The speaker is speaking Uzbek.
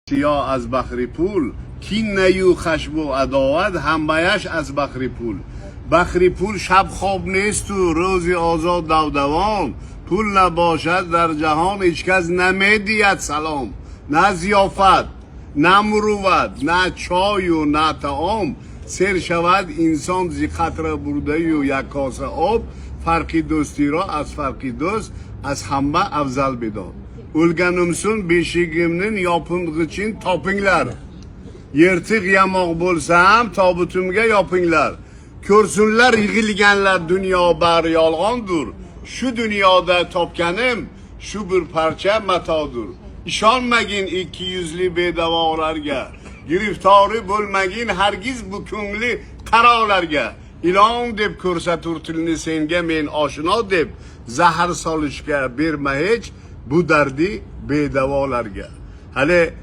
سیاه از بخر پول کین نیو خشم و عداوت همبایش از بخر پول. بخر پول شب خواب نیست و روز آزاد دودوام. پول نباشد در جهان هیچکس نمیدید سلام. نه ضیافت نه مروت نه چای و نه طعام. سیر شود انسان زی قطره برده و یک کاسه آب. فرقی دوستی را از فرقی دوست از همه افضل بدان. O'lganimsin beshigimni yoping'ichin topinglar. Yirtiq yamoq bo'lsam tobutimga yopinglar. Ko'rsinlar yig'ilganlar dunyo bari yolg'ondir. Shu dunyoda topganim shu bir parcha matodir. Ishonmagin ikki yuzli bedavolarga. Giriftori bo'lmagin hargiz bu ko'ngli qarolarga. Ilon deb ko'rsatur tilni senga men oshino deb. Zahar solishga berma hech bu dardi bedavolarga. Hali